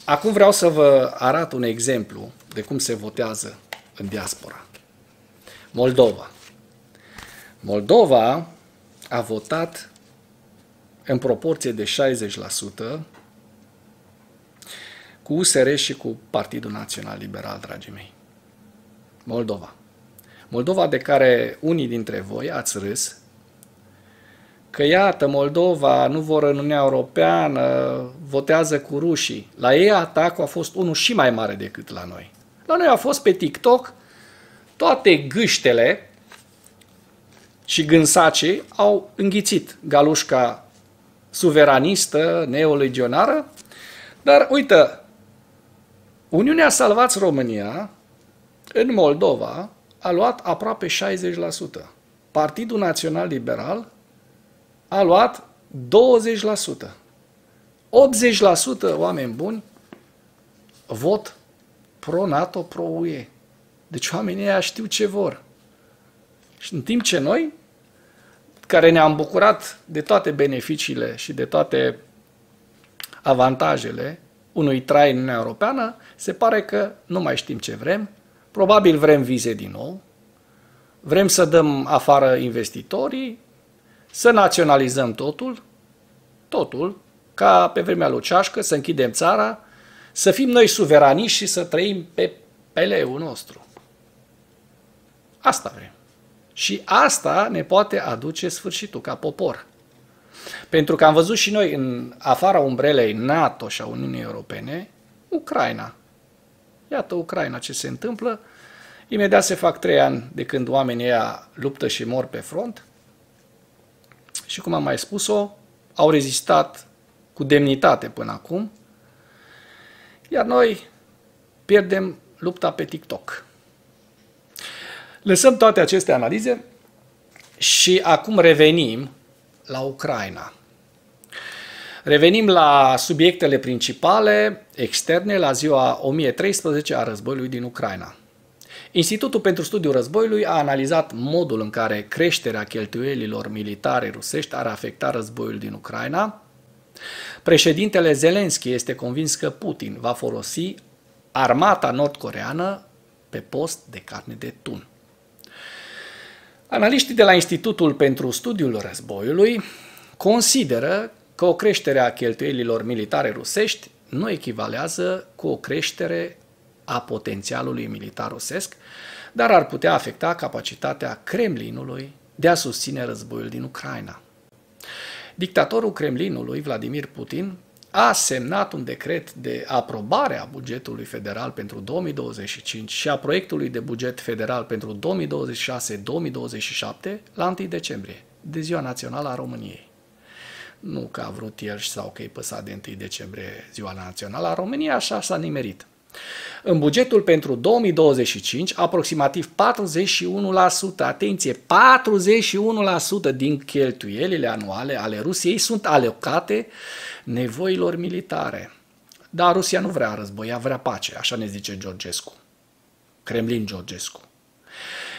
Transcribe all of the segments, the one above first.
Acum vreau să vă arăt un exemplu de cum se votează în diaspora. Moldova. Moldova a votat în proporție de 60% cu USR și cu Partidul Național Liberal, dragii mei. Moldova. Moldova de care unii dintre voi ați râs că iată, Moldova nu vor în Uniunea Europeană, votează cu rușii. La ei atacul a fost unul și mai mare decât la noi. La noi a fost pe TikTok, toate gâștele și gânsacii au înghițit galușca suveranistă, neolegionară, dar uite, Uniunea Salvați România în Moldova a luat aproape 60%. Partidul Național Liberal a luat 20%. 80% oameni buni vot pro-NATO, pro-UE. Deci oamenii ăia știu ce vor. Și în timp ce noi, care ne-am bucurat de toate beneficiile și de toate avantajele unui trai în Uniunea Europeană, se pare că nu mai știm ce vrem. Probabil vrem vize din nou, vrem să dăm afară investitorii, să naționalizăm totul, ca pe vremea lui Ceașcă, să închidem țara, să fim noi suveraniști și să trăim pe peleul nostru. Asta vrem. Și asta ne poate aduce sfârșitul ca popor. Pentru că am văzut și noi în afara umbrelei NATO și a Uniunii Europene, Ucraina. Iată Ucraina ce se întâmplă. Imediat se fac 3 ani de când oamenii ăia luptă și mor pe front. Și cum am mai spus-o, au rezistat cu demnitate până acum. Iar noi pierdem lupta pe TikTok. Lăsăm toate aceste analize și acum revenim la Ucraina. Revenim la subiectele principale, externe, la ziua 1013 a războiului din Ucraina. Institutul pentru Studiul Războiului a analizat modul în care creșterea cheltuielilor militare rusești ar afecta războiul din Ucraina. Președintele Zelenski este convins că Putin va folosi armata nord-coreeană pe post de carne de tun. Analiștii de la Institutul pentru Studiul Războiului consideră că o creștere a cheltuielilor militare rusești nu echivalează cu o creștere a potențialului militar rusesc, dar ar putea afecta capacitatea Kremlinului de a susține războiul din Ucraina. Dictatorul Kremlinului, Vladimir Putin, a semnat un decret de aprobare a bugetului federal pentru 2025 și a proiectului de buget federal pentru 2026-2027 la 1 decembrie, de Ziua Națională a României. Nu că a vrut el sau că îi păsa de 1 decembrie Ziua Națională a României, așa s-a nimerit. În bugetul pentru 2025, aproximativ 41%, atenție, 41% din cheltuielile anuale ale Rusiei sunt alocate nevoilor militare. Dar Rusia nu vrea război, ea vrea pace, așa ne zice Georgescu, Kremlin Georgescu.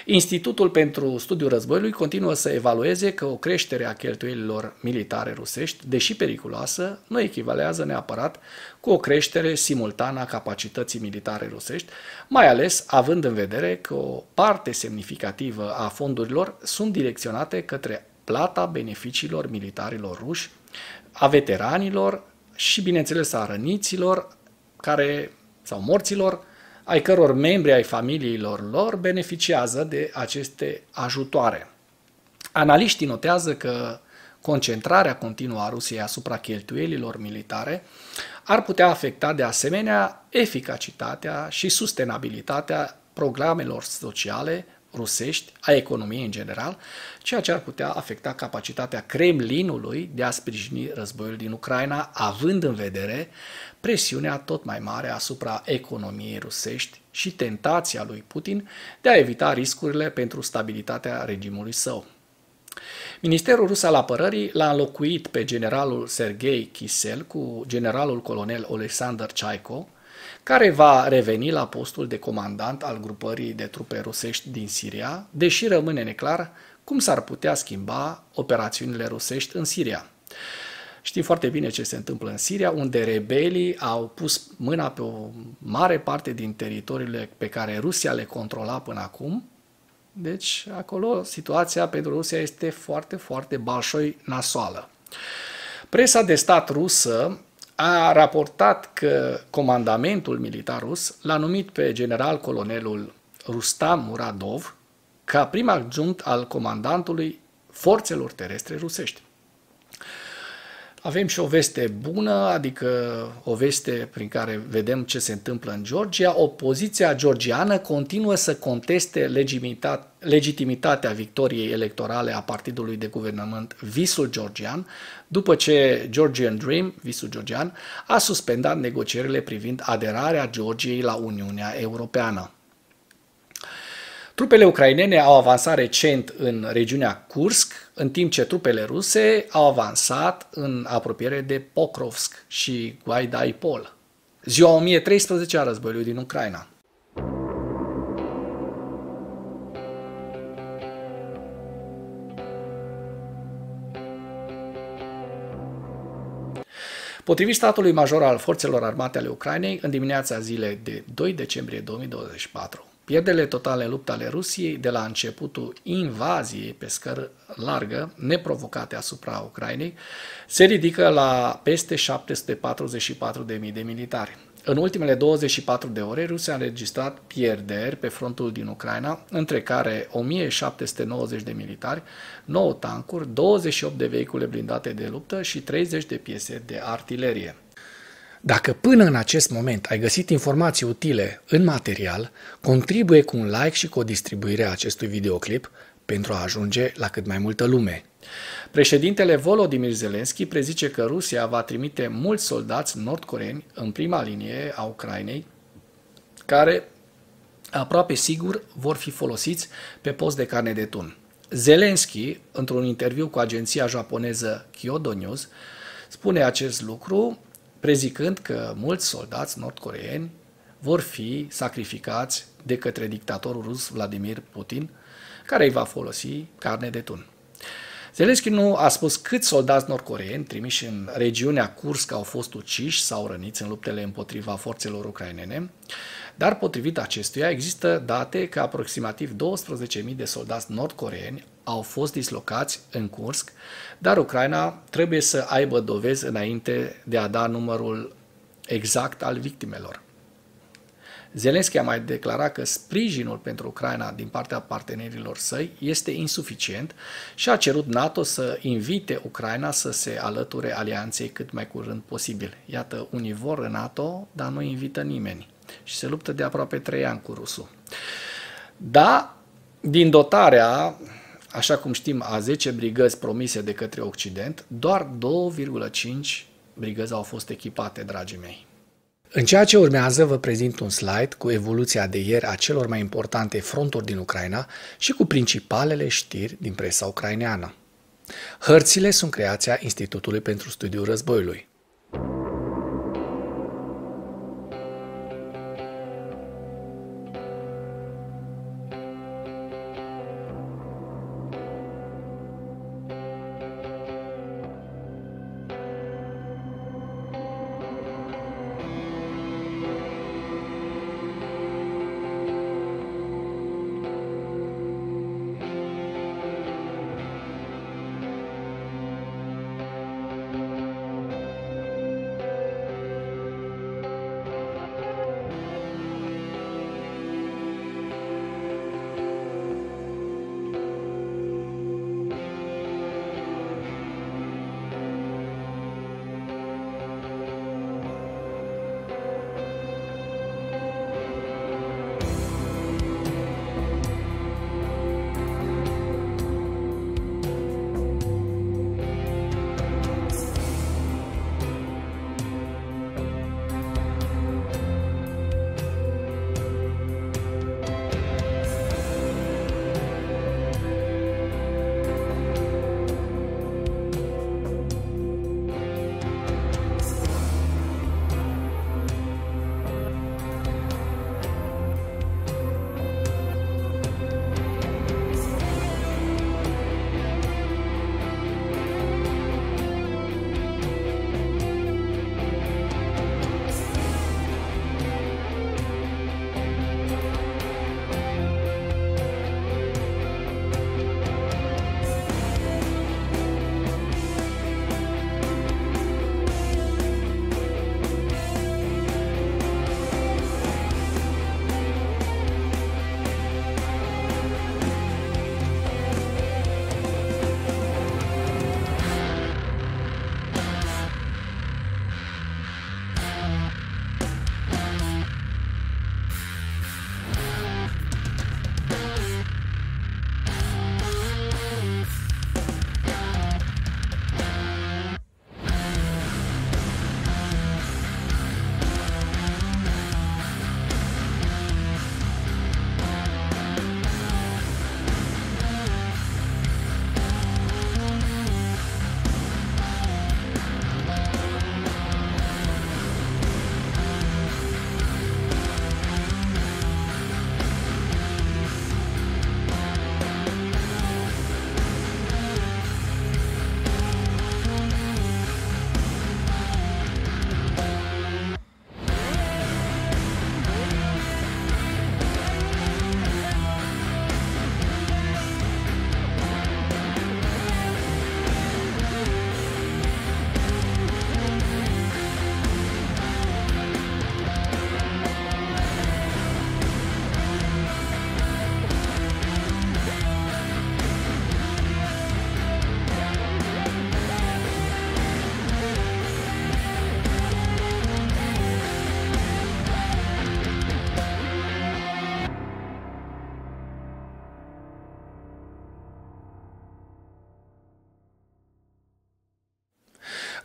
Institutul pentru Studiul Războiului continuă să evalueze că o creștere a cheltuielilor militare rusești, deși periculoasă, nu echivalează neapărat cu o creștere simultană a capacității militare rusești, mai ales având în vedere că o parte semnificativă a fondurilor sunt direcționate către plata beneficiilor militarilor ruși, a veteranilor și, bineînțeles, a răniților sau morților, ai căror membri ai familiilor lor beneficiază de aceste ajutoare. Analiștii notează că concentrarea continuă a Rusiei asupra cheltuielilor militare ar putea afecta de asemenea eficacitatea și sustenabilitatea programelor sociale rusești, a economiei în general, ceea ce ar putea afecta capacitatea Kremlinului de a sprijini războiul din Ucraina, având în vedere presiunea tot mai mare asupra economiei rusești și tentația lui Putin de a evita riscurile pentru stabilitatea regimului său. Ministerul rus al apărării l-a înlocuit pe generalul Sergei Kisel cu generalul colonel Oleksandr Chaiko, care va reveni la postul de comandant al grupării de trupe rusești din Siria, deși rămâne neclar cum s-ar putea schimba operațiunile rusești în Siria. Știm foarte bine ce se întâmplă în Siria, unde rebelii au pus mâna pe o mare parte din teritoriile pe care Rusia le controla până acum. Deci, acolo situația pentru Rusia este foarte, foarte balșoi nasoală. Presa de stat rusă a raportat că comandamentul militar rus l-a numit pe general-colonelul Rustam Muradov ca prim adjunct al comandantului forțelor terestre rusești. Avem și o veste bună, adică o veste prin care vedem ce se întâmplă în Georgia. Opoziția georgiană continuă să conteste legitimitatea victoriei electorale a partidului de guvernământ Visul Georgian, după ce Georgian Dream, Visul Georgian, a suspendat negocierile privind aderarea Georgiei la Uniunea Europeană. Trupele ucrainene au avansat recent în regiunea Kursk, în timp ce trupele ruse au avansat în apropiere de Pokrovsk și Guaidaipol. Ziua 1013 a războiului din Ucraina. Potrivit statului major al Forțelor Armate ale Ucrainei, în dimineața zilei de 2 decembrie 2024, pierderile totale în lupta ale Rusiei de la începutul invaziei pe scară largă, neprovocate asupra Ucrainei, se ridică la peste 744.000 de militari. În ultimele 24 de ore, Rusia a înregistrat pierderi pe frontul din Ucraina, între care 1790 de militari, 9 tancuri, 28 de vehicule blindate de luptă și 30 de piese de artilerie. Dacă până în acest moment ai găsit informații utile în material, contribuie cu un like și cu o distribuire a acestui videoclip pentru a ajunge la cât mai multă lume. Președintele Volodymyr Zelensky prezice că Rusia va trimite mulți soldați nord-coreeni în prima linie a Ucrainei, care aproape sigur vor fi folosiți pe post de carne de tun. Zelensky, într-un interviu cu agenția japoneză Kyodo News, spune acest lucru, prezicând că mulți soldați nord-coreeni vor fi sacrificați de către dictatorul rus Vladimir Putin, care îi va folosi carne de tun. Zelensky nu a spus câți soldați nord-coreeni trimiși în regiunea Kursk au fost uciși sau răniți în luptele împotriva forțelor ucrainene, dar potrivit acestuia există date că aproximativ 12.000 de soldați nord-coreeni au fost dislocați în Kursk, dar Ucraina trebuie să aibă dovezi înainte de a da numărul exact al victimelor. Zelensky a mai declarat că sprijinul pentru Ucraina din partea partenerilor săi este insuficient și a cerut NATO să invite Ucraina să se alăture alianței cât mai curând posibil. Iată, unii vor în NATO, dar nu invită nimeni și se luptă de aproape 3 ani cu rusul. Da, din dotarea, așa cum știm, a 10 brigăzi promise de către Occident, doar 2,5 brigăzi au fost echipate, dragii mei. În ceea ce urmează vă prezint un slide cu evoluția de ieri a celor mai importante fronturi din Ucraina și cu principalele știri din presa ucraineană. Hărțile sunt creația Institutului pentru Studiul Războiului.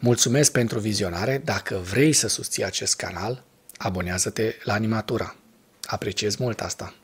Mulțumesc pentru vizionare. Dacă vrei să susții acest canal, abonează-te la Animatura. Apreciez mult asta.